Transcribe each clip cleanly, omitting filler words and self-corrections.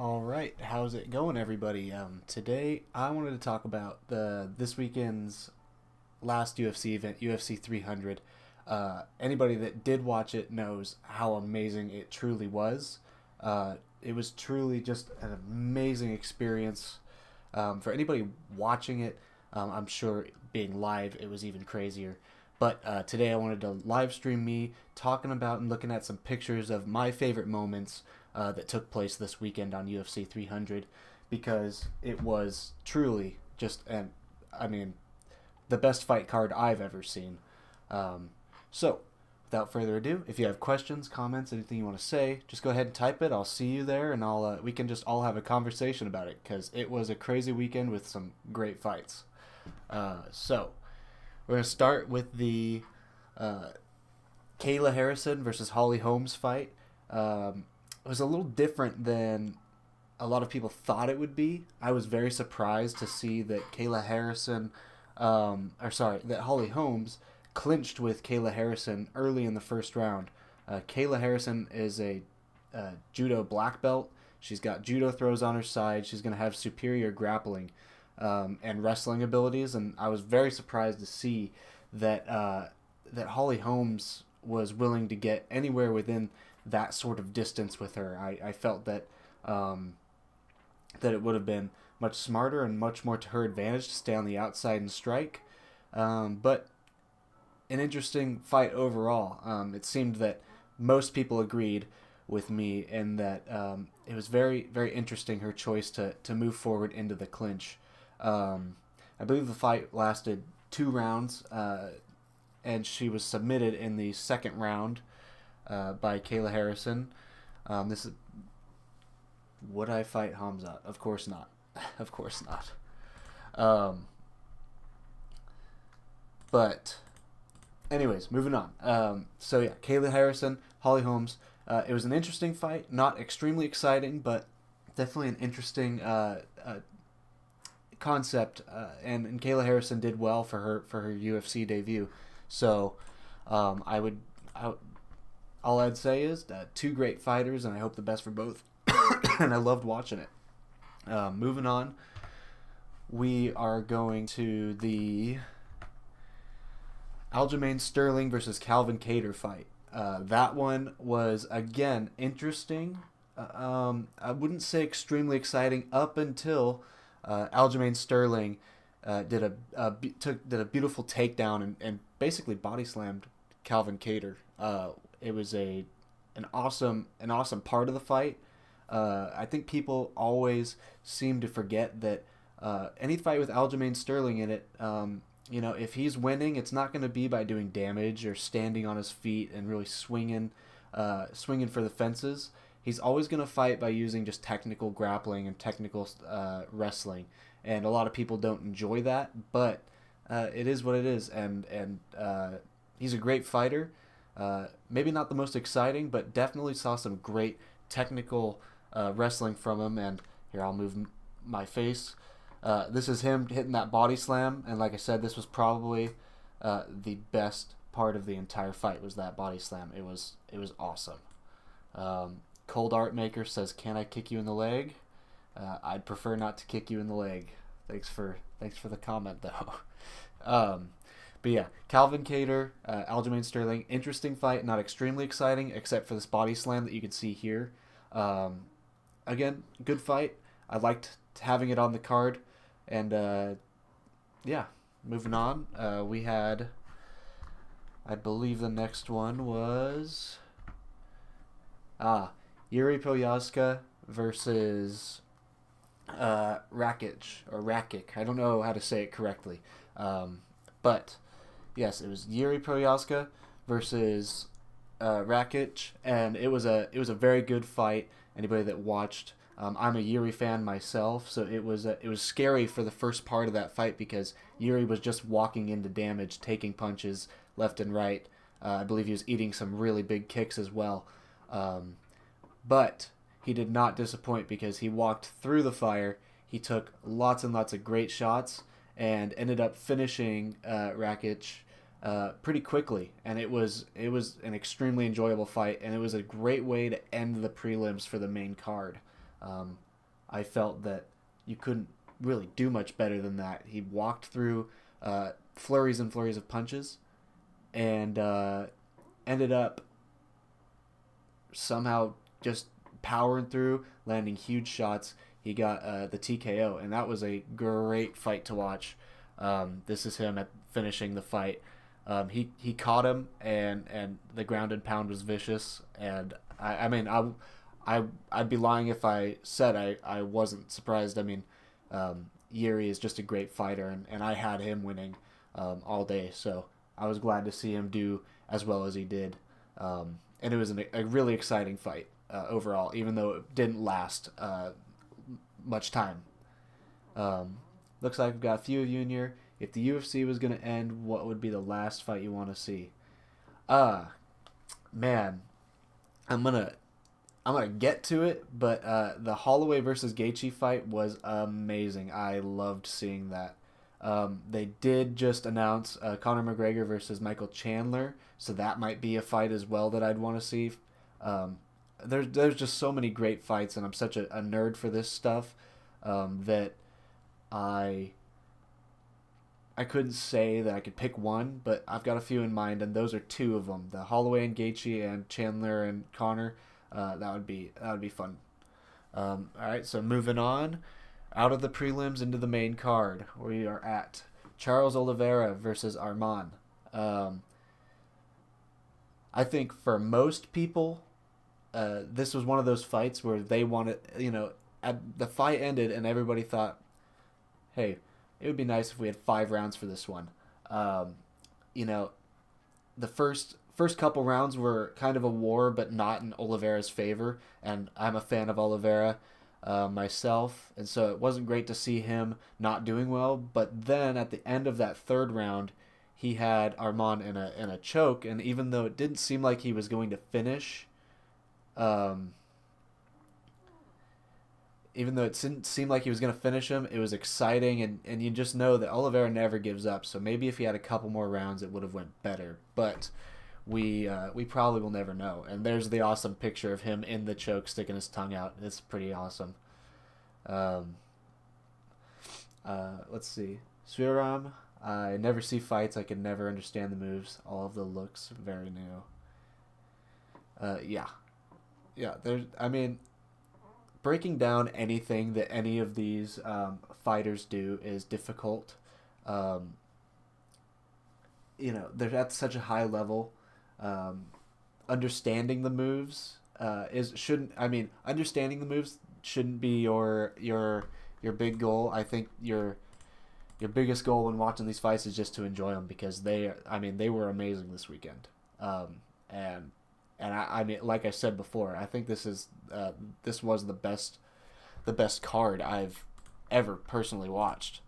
All right, how's it going, everybody? Today I wanted to talk about the this weekend's last UFC event, UFC 300. Anybody that did watch it knows how amazing it truly was. It was truly just an amazing experience. For anybody watching it, I'm sure being live, it was even crazier. But today I wanted to live stream me talking about and looking at some pictures of my favorite moments that took place this weekend on UFC 300 because it was truly just I mean, the best fight card I've ever seen. Um, so, without further ado, if you have questions, comments, anything you want to say, just go ahead and type it. I'll see you there, and I'll we can just all have a conversation about it because it was a crazy weekend with some great fights. So, we're gonna start with the uh, Kayla Harrison versus Holly Holmes fight. It was a little different than a lot of people thought it would be. I was very surprised to see that Kayla Harrison, or sorry, that Holly Holmes clinched with Kayla Harrison early in the first round. Kayla Harrison is a judo black belt. She's got judo throws on her side. She's going to have superior grappling and wrestling abilities, and I was very surprised to see that that Holly Holmes was willing to get anywhere within that sort of distance with her. I felt that that it would have been much smarter and much more to her advantage to stay on the outside and strike. But an interesting fight overall. It seemed that most people agreed with me in that it was very, very interesting, her choice to move forward into the clinch. I believe the fight lasted 2 rounds, and she was submitted in the second round by Kayla Harrison. This is Would I fight Hamza? Of course not. Of course not. But anyways, moving on. So yeah, Kayla Harrison, Holly Holmes. It was an interesting fight, not extremely exciting, but definitely an interesting concept. And Kayla Harrison did well for her UFC debut. So I would all I'd say is two great fighters, and I hope the best for both. And I loved watching it. Moving on, we are going to the Aljamain Sterling versus Calvin Kattar fight. That one was again interesting. I wouldn't say extremely exciting up until Aljamain Sterling did a beautiful takedown and basically body slammed Calvin Kattar. It was an awesome part of the fight. I think people always seem to forget that any fight with Aljamain Sterling in it, if he's winning, it's not going to be by doing damage or standing on his feet and really swinging for the fences. He's always going to fight by using just technical grappling and technical wrestling, and a lot of people don't enjoy that, but it is what it is, and he's a great fighter. Maybe not the most exciting, but definitely saw some great technical wrestling from him. And here, I'll move my face. This is him hitting that body slam, and like I said, this was probably the best part of the entire fight was that body slam. It was awesome. Cold Art Maker says, "Can I kick you in the leg?" I'd prefer not to kick you in the leg. Thanks for the comment though. But yeah, Calvin Kattar, Aljamain Sterling, interesting fight, not extremely exciting except for this body slam that you can see here. Again, good fight. I liked having it on the card, and yeah, moving on. We had, I believe the next one was Yuri Poasa versus Rakic. I don't know how to say it correctly, but yes, it was Yuri Proyazka versus Rakic, and it was a very good fight. Anybody that watched, I'm a Yuri fan myself, so it was scary for the first part of that fight because Yuri was just walking into damage, taking punches left and right. I believe he was eating some really big kicks as well, but he did not disappoint because he walked through the fire. He took lots and lots of great shots and ended up finishing Rakic pretty quickly, and it was an extremely enjoyable fight, and it was a great way to end the prelims for the main card. I felt that you couldn't really do much better than that. He walked through flurries and flurries of punches and ended up somehow just powering through, landing huge shots. He got the TKO, and that was a great fight to watch. This is him at finishing the fight. He caught him, and the ground and pound was vicious. And I mean, I'd be lying if I said I wasn't surprised. I mean, Yuri is just a great fighter, and I had him winning all day. So I was glad to see him do as well as he did. And it was a really exciting fight overall, even though it didn't last much time. Looks like we've got a few of you in here. If the UFC was going to end, what would be the last fight you want to see? Man, I'm gonna get to it, but the Holloway versus Gaethje fight was amazing. I loved seeing that. They did just announce Conor McGregor versus Michael Chandler, so that might be a fight as well that I'd want to see. There's just so many great fights, and I'm such a nerd for this stuff that I couldn't say that I could pick one, but I've got a few in mind, and those are two of them: the Holloway and Gaethje, and Chandler and Conor. That would be fun. All right, so moving on, out of the prelims into the main card, we are at Charles Oliveira versus Arman. I think for most people, this was one of those fights where they wanted, the fight ended and everybody thought, hey, it would be nice if we had 5 rounds for this one. The first couple rounds were kind of a war, but not in Oliveira's favor, and I'm a fan of Oliveira myself, and so it wasn't great to see him not doing well. But then at the end of that third round, he had Arman in a choke, and even though it didn't seem like he was going to finish, even though it didn't seem like he was going to finish him, it was exciting, and you just know that Oliveira never gives up. So maybe if he had a couple more rounds, it would have went better. But we probably will never know. And there's the awesome picture of him in the choke, sticking his tongue out. It's pretty awesome. Let's see. Sriram, I never see fights. I can never understand the moves. All of the looks, very new. Yeah. Breaking down anything that any of these fighters do is difficult. They're at such a high level. Understanding the moves understanding the moves shouldn't be your big goal. I think your biggest goal when watching these fights is just to enjoy them, because they were amazing this weekend. And like I said before, I think this was the best card I've ever personally watched.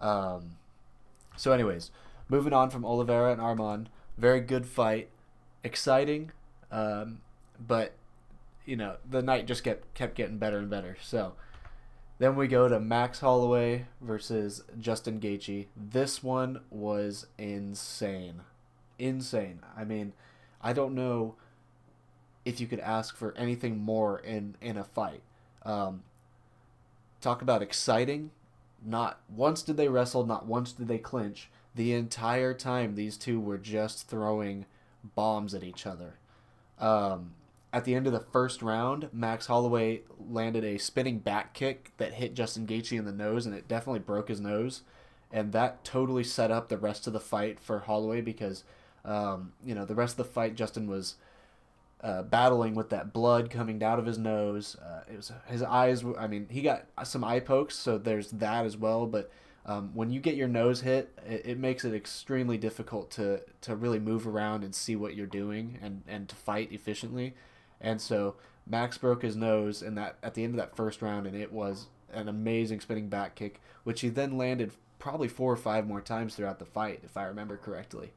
So anyways, moving on from Oliveira and Arman, very good fight, exciting, but the night just kept getting better and better. So then we go to Max Holloway versus Justin Gaethje. This one was insane. I mean, I don't know if you could ask for anything more in a fight. Talk about exciting. Not once did they wrestle, not once did they clinch. The entire time these two were just throwing bombs at each other. At the end of the first round, Max Holloway landed a spinning back kick that hit Justin Gaethje in the nose, and it definitely broke his nose. And that totally set up the rest of the fight for Holloway, because the rest of the fight, Justin was battling with that blood coming out of his nose. It was his eyes. He got some eye pokes, so there's that as well. But when you get your nose hit, it makes it extremely difficult to really move around and see what you're doing and to fight efficiently. And so Max broke his nose at the end of that first round, and it was an amazing spinning back kick, which he then landed probably 4 or 5 more times throughout the fight, if I remember correctly.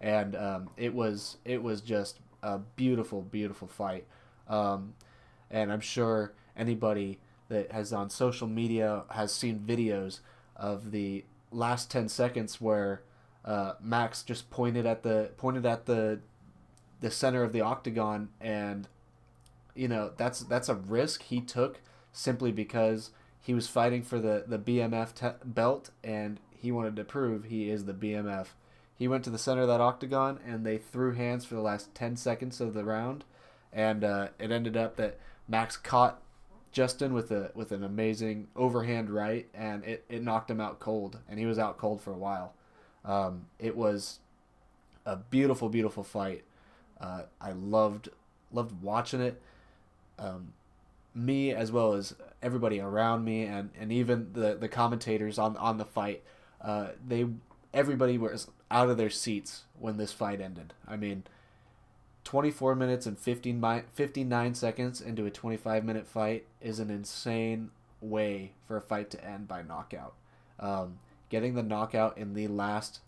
And it was just a beautiful, beautiful fight. And I'm sure anybody that has on social media has seen videos of the last 10 seconds where Max just pointed at the center of the octagon, and that's a risk he took simply because he was fighting for the BMF belt, and he wanted to prove he is the BMF. He went to the center of that octagon, and they threw hands for the last 10 seconds of the round, and it ended up that Max caught Justin with an amazing overhand right, and it knocked him out cold, and he was out cold for a while. It was a beautiful, beautiful fight. I loved watching it. Me as well as everybody around me, and even the commentators on the fight, everybody was out of their seats when this fight ended. I mean, 24 minutes and 59 seconds into a 25-minute fight is an insane way for a fight to end by knockout. Getting the knockout in the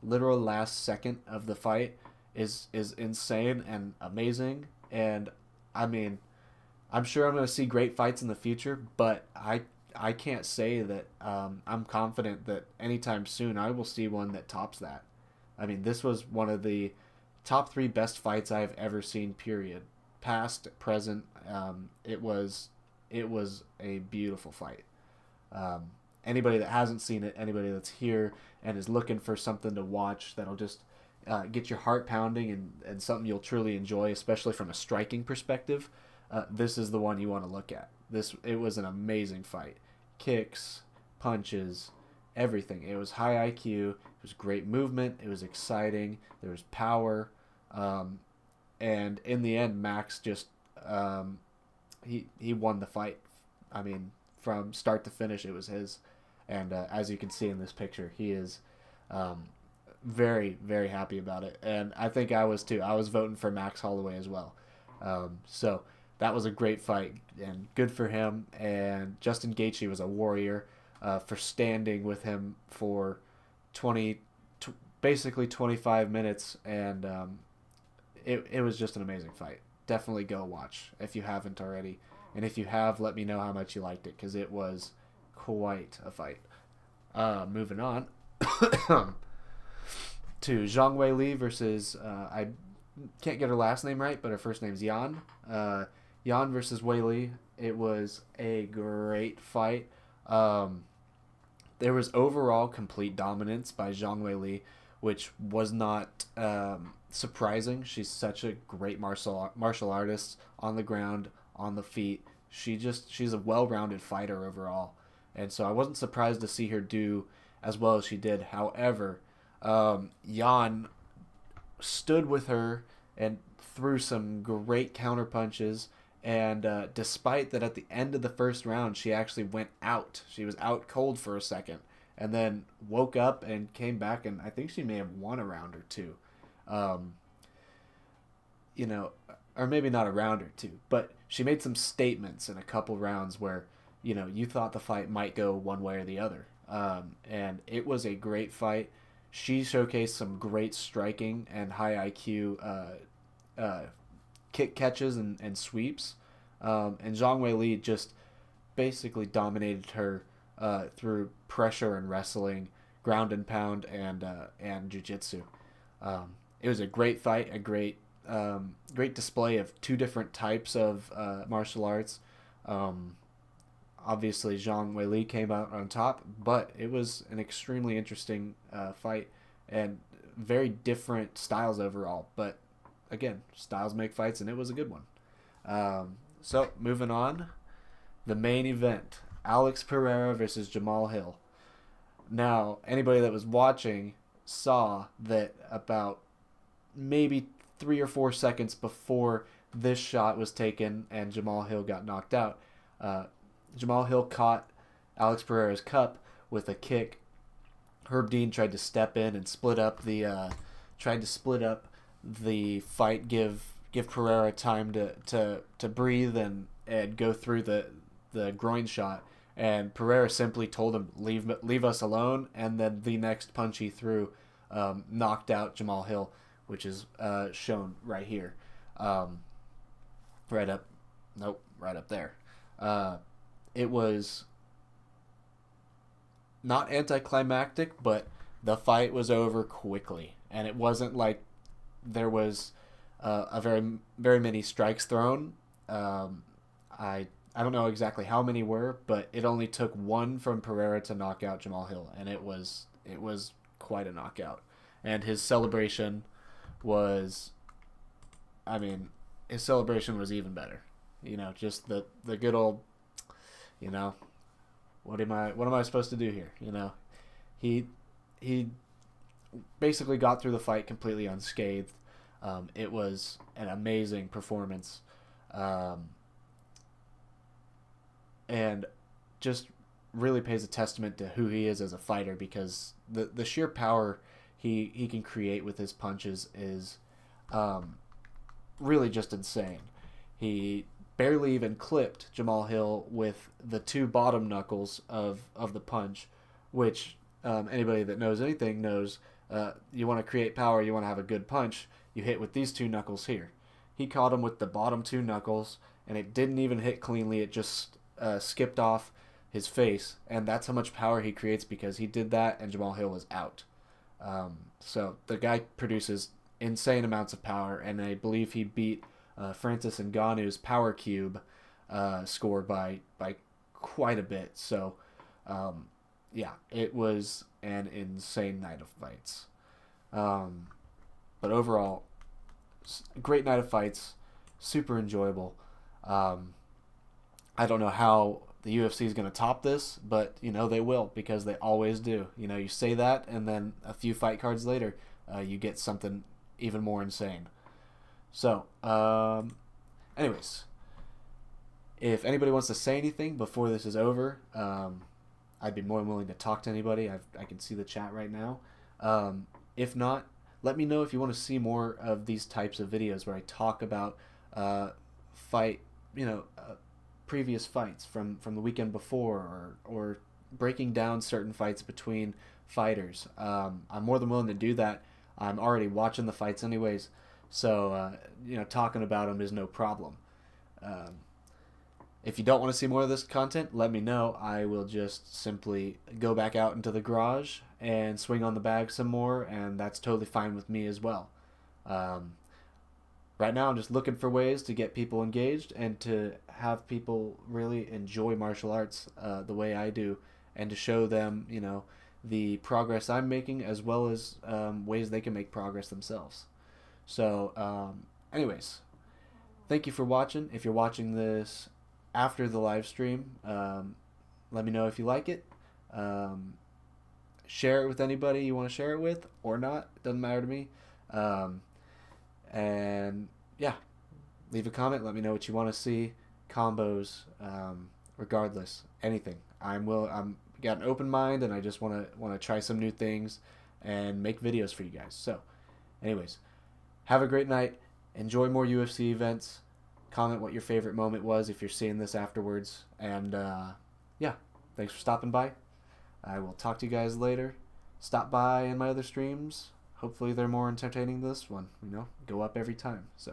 literal last second of the fight is insane and amazing. And I mean, I'm sure I'm going to see great fights in the future, but I can't say that I'm confident that anytime soon I will see one that tops that. I mean, this was one of the top 3 best fights I've ever seen, period. Past, present, it was a beautiful fight. Anybody that hasn't seen it, anybody that's here and is looking for something to watch that'll just get your heart pounding and something you'll truly enjoy, especially from a striking perspective, this is the one you want to look at. It was an amazing fight. Kicks, punches, everything. It was high IQ. It was great movement. It was exciting. There was power. And in the end, Max just he won the fight. I mean, from start to finish, it was his. And as you can see in this picture, he is very, very happy about it. And I think I was too. I was voting for Max Holloway as well. So that was a great fight, and good for him. And Justin Gaethje was a warrior for standing with him for basically 25 minutes, and it was just an amazing fight. Definitely go watch if you haven't already. And if you have, let me know how much you liked it, because it was quite a fight. Moving on to Zhang Weili versus, I can't get her last name right, but her first name's Yan. Yan versus Weili. It was a great fight. There was overall complete dominance by Zhang Weili, which was not surprising. She's such a great martial artist on the ground, on the feet. She's a well-rounded fighter overall, and so I wasn't surprised to see her do as well as she did. However, Yan stood with her and threw some great counter punches. And despite that, at the end of the first round, she actually went out. She was out cold for a second, and then woke up and came back, and I think she may have won a round or two. Or maybe not a round or two, but she made some statements in a couple rounds where, you thought the fight might go one way or the other. And it was a great fight. She showcased some great striking and high IQ kick catches and sweeps. And Zhang Weili just basically dominated her through pressure and wrestling, ground and pound, and jiu-jitsu. It was a great fight, a great display of two different types of martial arts. Obviously, Zhang Weili came out on top, but it was an extremely interesting fight and very different styles overall. But again, styles make fights, and it was a good one. So, moving on, the main event, Alex Pereira versus Jamal Hill. Now, anybody that was watching saw that about maybe 3 or 4 seconds before this shot was taken and Jamal Hill got knocked out, Jamal Hill caught Alex Pereira's cup with a kick. Herb Dean tried to step in and split up the fight, give Pereira time to breathe and go through the groin shot, and Pereira simply told him leave us alone, and then the next punch he threw knocked out Jamal Hill, which is shown right here, right up there. It was not anticlimactic, but the fight was over quickly, and it wasn't like there was a very, very many strikes thrown. I I don't know exactly how many were, but it only took one from Pereira to knock out Jamal Hill, and it was quite a knockout. And his celebration was, I mean, his celebration was even better. Just the good old, you know, what am I supposed to do here? He basically got through the fight completely unscathed. It was an amazing performance, and just really pays a testament to who he is as a fighter, because the sheer power he can create with his punches is really just insane. He barely even clipped Jamal Hill with the two bottom knuckles of the punch, which anybody that knows anything knows. You want to create power, you want to have a good punch, you hit with these two knuckles here. He caught him with the bottom two knuckles, and it didn't even hit cleanly. It just skipped off his face, and that's how much power he creates, because he did that and Jamal Hill was out. So the guy produces insane amounts of power, and I believe he beat Francis Ngannou's power cube score by quite a bit. So yeah, it was an insane night of fights. But overall, great night of fights, super enjoyable. I don't know how the UFC is going to top this, but they will, because they always do. You say that, and then a few fight cards later, you get something even more insane. So, anyways, if anybody wants to say anything before this is over, I'd be more than willing to talk to anybody. I can see the chat right now. If not, let me know if you want to see more of these types of videos where I talk about fight, previous fights from the weekend before, or breaking down certain fights between fighters. I'm more than willing to do that. I'm already watching the fights anyways, so talking about them is no problem. If you don't want to see more of this content, let me know. I will just simply go back out into the garage and swing on the bag some more, and that's totally fine with me as well. Right now, I'm just looking for ways to get people engaged and to have people really enjoy martial arts the way I do, and to show them, the progress I'm making, as well as ways they can make progress themselves. So, anyways, thank you for watching. If you're watching this after the live stream, let me know if you like it. Share it with anybody you want to share it with, or not. It doesn't matter to me. And yeah, leave a comment. Let me know what you want to see. Combos, regardless, anything. I'm got an open mind, and I just want to try some new things and make videos for you guys. So, anyways, have a great night. Enjoy more UFC events. Comment what your favorite moment was if you're seeing this afterwards. And yeah, thanks for stopping by. I will talk to you guys later. Stop by in my other streams. Hopefully they're more entertaining than this one. Go up every time. So